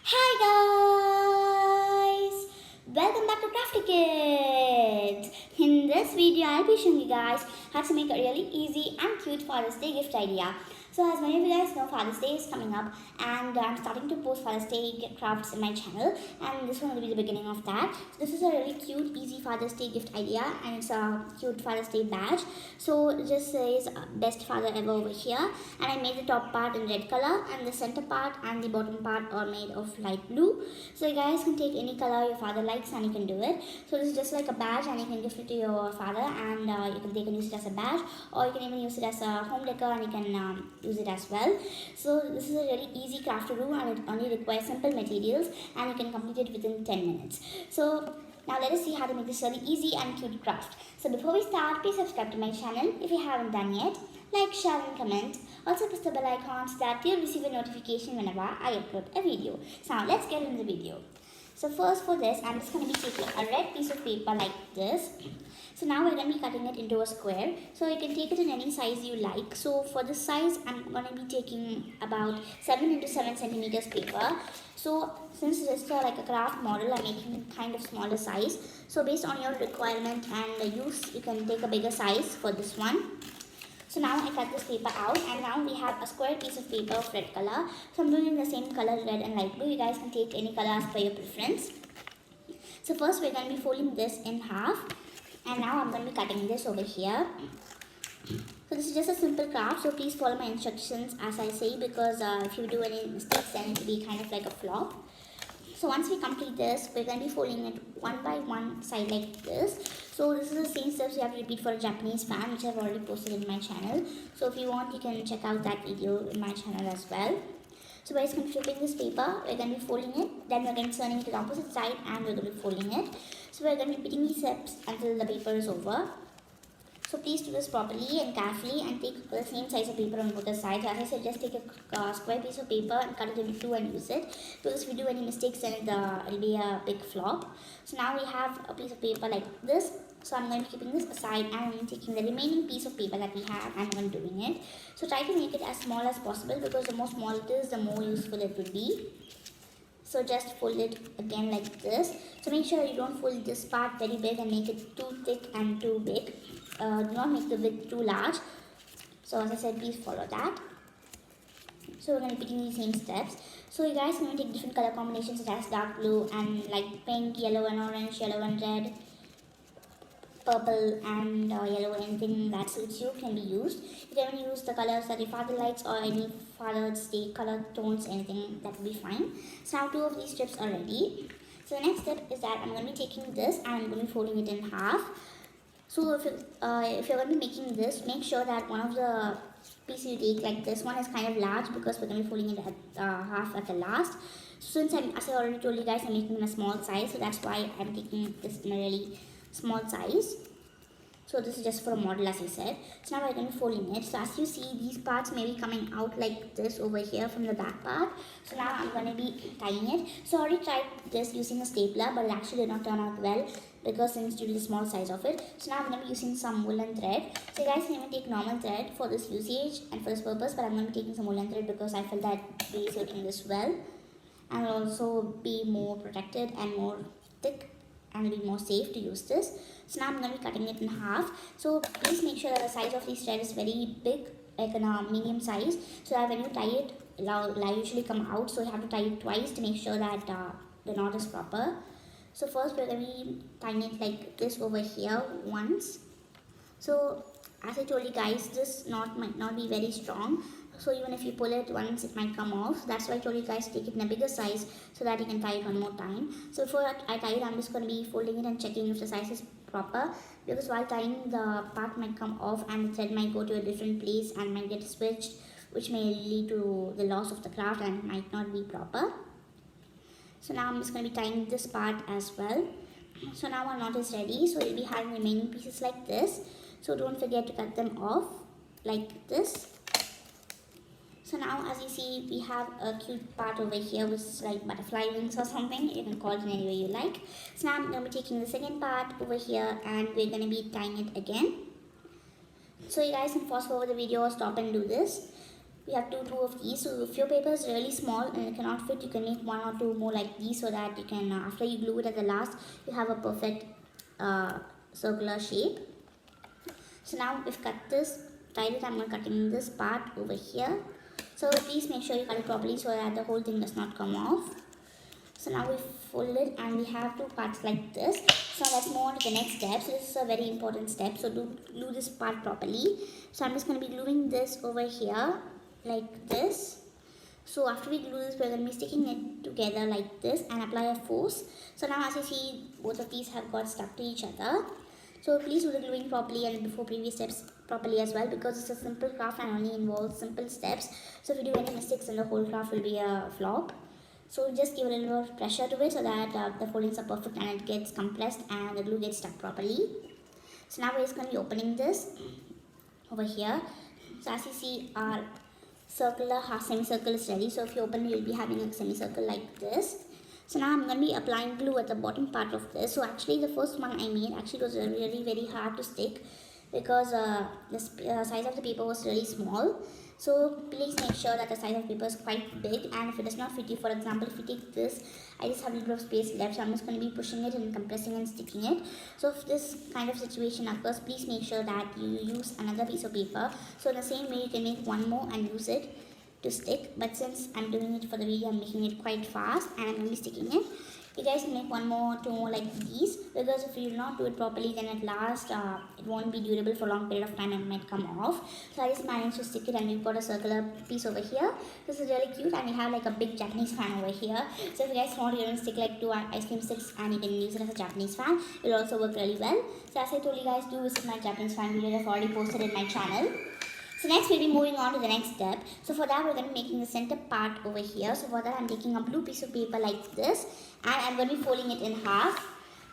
Hi guys! Welcome back to Crafty Kids! In this video, I'll be showing you guys how to make a really easy and cute Father's Day gift idea. So as many of you guys know, Father's Day is coming up and I'm starting to post Father's Day crafts in my channel, and this one will be the beginning of that. So this is a really cute, easy Father's Day gift idea, and it's a cute Father's Day badge. So it just says best father ever over here, and I made the top part in red color and the center part and the bottom part are made of light blue. So you guys can take any color your father likes and you can do it. So this is just like a badge and you can gift it to your father, and they can use it as a badge, or you can even use it as a home decor and you can use it as well. So this is a really easy craft to do, and it only requires simple materials and you can complete it within 10 minutes. So now let us see how to make this really easy and cute craft. So before we start, please subscribe to my channel if you haven't done yet. Like, share and comment. Also press the bell icon so that you'll receive a notification whenever I upload a video. So now let's get into the video. So first for this, I'm just going to be taking a red piece of paper like this. So now we're going to be cutting it into a square. So you can take it in any size you like. So for this size, I'm going to be taking about 7 into 7 centimeters paper. So since this is like a craft model, I'm making kind of smaller size. So based on your requirement and the use, you can take a bigger size for this one. So now I cut this paper out, and now we have a square piece of paper of red color. So I'm doing the same color, red and light blue. You guys can take any color as per your preference. So first we're going to be folding this in half, and now I'm going to be cutting this over here. So this is just a simple craft, so please follow my instructions as I say, because if you do any mistakes then it will be kind of like a flop. So once we complete this, we're going to be folding it one by one side like this. So this is the same steps you have to repeat for a Japanese fan, which I've already posted in my channel. So if you want, you can check out that video in my channel as well. So by flipping this paper, we're going to be folding it. Then we're going to turn it to the opposite side and we're going to be folding it. So we're going to be repeating these steps until the paper is over. So please do this properly and carefully and take the same size of paper on both the sides. As I said, just take a square piece of paper and cut it into two and use it. Because if you do any mistakes, then it'll be a big flop. So now we have a piece of paper like this. So I'm going to be keeping this aside and I'm taking the remaining piece of paper that we have and I'm doing it. So try to make it as small as possible, because the more small it is, the more useful it will be. So just fold it again like this. So make sure you don't fold this part very big and make it too thick and too big. Do not make the width too large. So as I said, please follow that. So we're going to be taking the same steps. So you guys can take different color combinations such as dark blue and like pink, yellow and orange, yellow and red, purple and yellow. Anything that suits you can be used. You can even use the colors that your father likes or any Father's Day color tones, anything that will be fine. So now 2 of these strips are ready. So the next step is that I'm going to be taking this and I'm going to be folding it in half. So if you're going to be making this, make sure that one of the pieces you take, like this one, is kind of large, because we're going to be folding it at half at the last. So since as I already told you guys, I'm making in a small size, so that's why I'm taking this in a really small size. So this is just for a model, as I said. So now we're going to be folding it. So as you see, these parts may be coming out like this over here from the back part. So now I'm going to be tying it. So I already tried this using a stapler, but it actually did not turn out well, because since due to the small size of it. So now I'm going to be using some woolen thread. So you guys can even take normal thread for this usage and for this purpose, but I'm going to be taking some woolen thread because I felt that really suiting this well, and will also be more protected and more thick and be more safe to use this. So now I'm going to be cutting it in half. So please make sure that the size of this thread is very big, like in a medium size, so that when you tie it, it'll usually come out. So you have to tie it twice to make sure that the knot is proper. So first we're going to be tying it like this over here once. So as I told you guys, this knot might not be very strong. So even if you pull it once, it might come off. That's why I told you guys to take it in a bigger size so that you can tie it one more time. So before I tie it, I'm just going to be folding it and checking if the size is proper. Because while tying, the part might come off and the thread might go to a different place and might get switched, which may lead to the loss of the craft and might not be proper. So now I'm just going to be tying this part as well. So now our knot is ready. So we'll be having remaining pieces like this. So don't forget to cut them off like this. So now as you see, we have a cute part over here which is like butterfly wings or something. You can call it in any way you like. So now I'm going to be taking the second part over here and we're going to be tying it again. So you guys can fast forward the video or stop and do this. we have two of these. So if your paper is really small and it cannot fit, you can make one or two more like these, so that you can, after you glue it at the last, you have a perfect circular shape. So now we've cut this, tied it. I'm going to cutting this part over here. So please make sure you cut it properly so that the whole thing does not come off. So now we fold it and we have two parts like this. So let's move on to the next step. So this is a very important step. So do glue this part properly. So I'm just going to be gluing this over here like this. So after we glue this, we're going to be sticking it together like this and apply a force. So now as you see, both of these have got stuck to each other. So please do the gluing properly and before previous steps properly as well, because it's a simple craft and only involves simple steps. So if you do any mistakes, then the whole craft will be a flop. So just give a little more pressure to it so that the foldings are perfect and it gets compressed and the glue gets stuck properly. So now we're just going to be opening this over here. So as you see, our circular half semicircle is ready. So if you open it, you'll be having a semicircle like this. So now I'm going to be applying glue at the bottom part of this. So actually the first one I made actually was really very hard to stick, because the size of the paper was really small. So please make sure that the size of paper is quite big, and if it does not fit you, for example, if you take this, I just have a little bit of space left, so I'm just going to be pushing it and compressing and sticking it. So if this kind of situation occurs, please make sure that you use another piece of paper. So in the same way, you can make one more and use it to stick, but since I'm doing it for the video, I'm making it quite fast and I'm going to be sticking it. You guys can make one more, two more like these, because if you do not do it properly, then at last it won't be durable for a long period of time and it might come off. So I just managed to stick it, and we've got a circular piece over here. This is really cute, and we have like a big Japanese fan over here. So if you guys want, you can stick like two ice cream sticks and you can use it as a Japanese fan. It will also work really well. So as I told you guys, do visit my Japanese fan video. I've already posted in my channel. So next we'll be moving on to the next step. So for that, we're going to be making the center part over here. So for that, I'm taking a blue piece of paper like this, and I'm going to be folding it in half.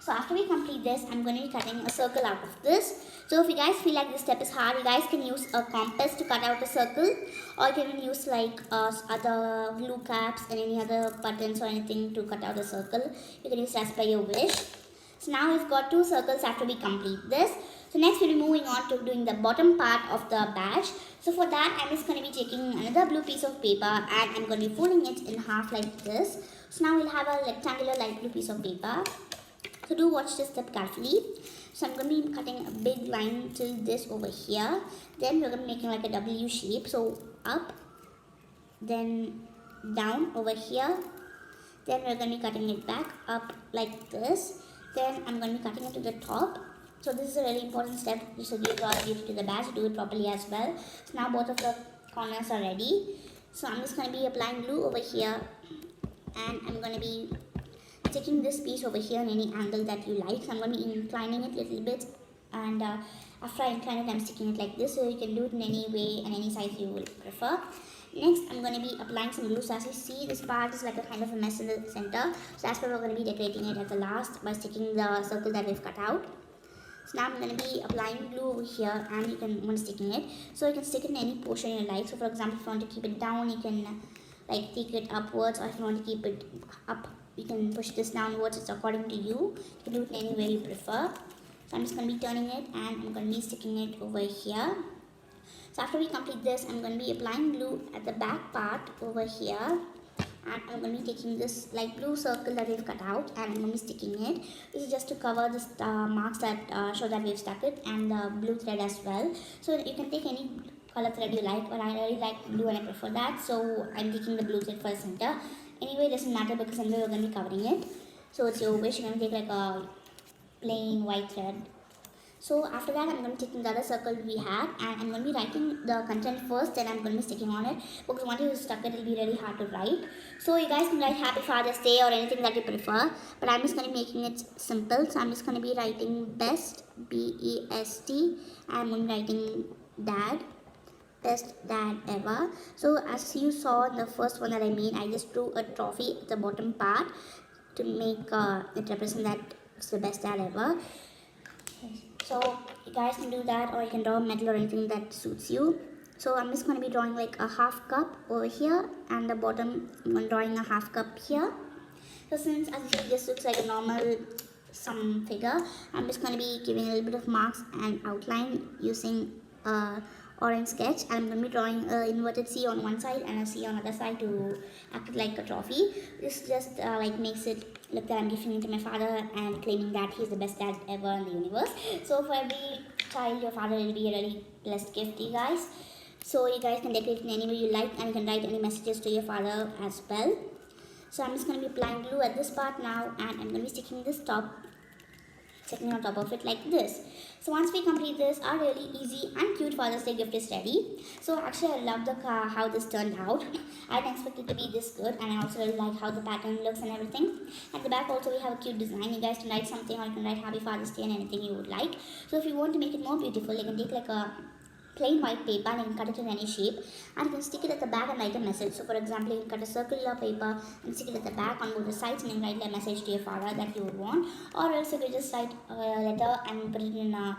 So after we complete this, I'm going to be cutting a circle out of this. So if you guys feel like this step is hard, you guys can use a compass to cut out a circle, or you can use like other glue caps and any other buttons or anything to cut out a circle. You can use as per your wish. So now we've got two circles after we complete this. So next we'll be moving on to doing the bottom part of the badge. So for that, I'm just going to be taking another blue piece of paper and I'm going to be folding it in half like this. So now we'll have a rectangular light blue piece of paper. So do watch this step carefully. So I'm going to be cutting a big line till this over here. Then we're going to be making like a W shape. So up, then down over here. Then we're going to be cutting it back up like this. Then I'm going to be cutting it to the top. So this is a really important step. You should give your duty to the badge, do it properly as well. So now both of the corners are ready. So I'm just going to be applying glue over here, and I'm going to be sticking this piece over here in any angle that you like. So I'm going to be inclining it a little bit, and after I incline it, I'm sticking it like this. So you can do it in any way and any size you will prefer. Next, I'm going to be applying some glue. So as you see, this part is like a kind of a mess in the center. So that's why we're going to be decorating it at the last by sticking the circle that we've cut out. So now I'm going to be applying glue over here, and you can when sticking it. So you can stick it in any portion you like. So for example, if you want to keep it down, you can like take it upwards, or if you want to keep it up, you can push this downwards. It's according to you. You can do it in any way you prefer. So I'm just going to be turning it, and I'm going to be sticking it over here. So after we complete this, I'm going to be applying glue at the back part over here. And I'm going to be taking this light blue circle that we've cut out, and I'm going to be sticking it. This is just to cover the marks that show that we've stuck it, and the blue thread as well. So you can take any color thread you like, but I really like blue and I prefer that. So I'm taking the blue thread for the center. Anyway, it doesn't matter because anyway we're going to be covering it. So it's your wish. You're going to take like a plain white thread. So after that, I'm going to take the other circle we had, and I'm going to be writing the content first, then I'm going to be sticking on it, because once you stuck it, it will be really hard to write. So you guys can write Happy Father's Day or anything that you prefer, but I'm just going to be making it simple. So I'm just going to be writing best, B-E-S-T, I'm going to be writing dad, best dad ever. So as you saw in the first one that I made, I just drew a trophy at the bottom part to make it represent that it's the best dad ever. So you guys can do that, or you can draw a medal or anything that suits you. So I'm just going to be drawing like a half cup over here, and the bottom I'm going to drawing a half cup here. So since as you see this looks like a normal figure, I'm just going to be giving a little bit of marks and outline using orange sketch. I'm going to be drawing an inverted C on one side and a C on the other side to act like a trophy. This just like makes it look that I'm gifting it to my father and claiming that he's the best dad ever in the universe. So for every child, your father will be a really blessed gift, you guys. So you guys can decorate in any way you like, and you can write any messages to your father as well. So I'm just going to be applying glue at this part now, and I'm going to be sticking on top of it like this. So once we complete this, our really easy and cute Father's Day gift is ready. So actually I love how this turned out. I didn't expect it to be this good, and I also really like how the pattern looks and everything. At the back also we have a cute design. You guys can write something, or you can write Happy Father's Day and anything you would like. So if you want to make it more beautiful, you can take like a plain white paper and you can cut it in any shape, and you can stick it at the back and write a message. So for example, you can cut a circular paper and stick it at the back on both the sides, and you can write a message to your father that you would want. Or else you could just write a letter and put it in a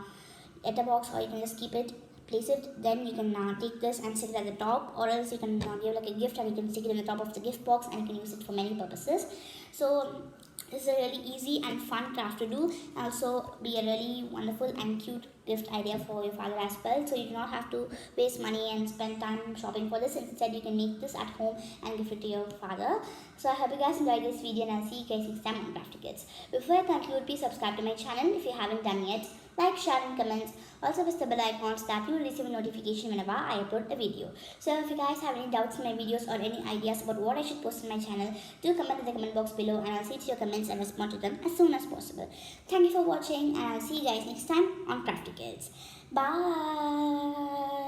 letterbox, or you can just keep it, place it, then you can take this and stick it at the top. Or else you can give like a gift and you can stick it in the top of the gift box, and you can use it for many purposes. So this is a really easy and fun craft to do, and also be a really wonderful and cute gift idea for your father as well. So you do not have to waste money and spend time shopping for this. Instead, you can make this at home and give it to your father. So I hope you guys enjoyed this video, and I'll see you guys next time on Crafty Kids. Before I conclude, please subscribe to my channel if you haven't done yet. Like, share and comment. Also press the bell icon so that you will receive a notification whenever I upload a video. So if you guys have any doubts in my videos or any ideas about what I should post in my channel, do comment in the comment box below, and I'll see to your comments and respond to them as soon as possible. Thank you for watching, and I'll see you guys next time on Crafty Kids. Bye.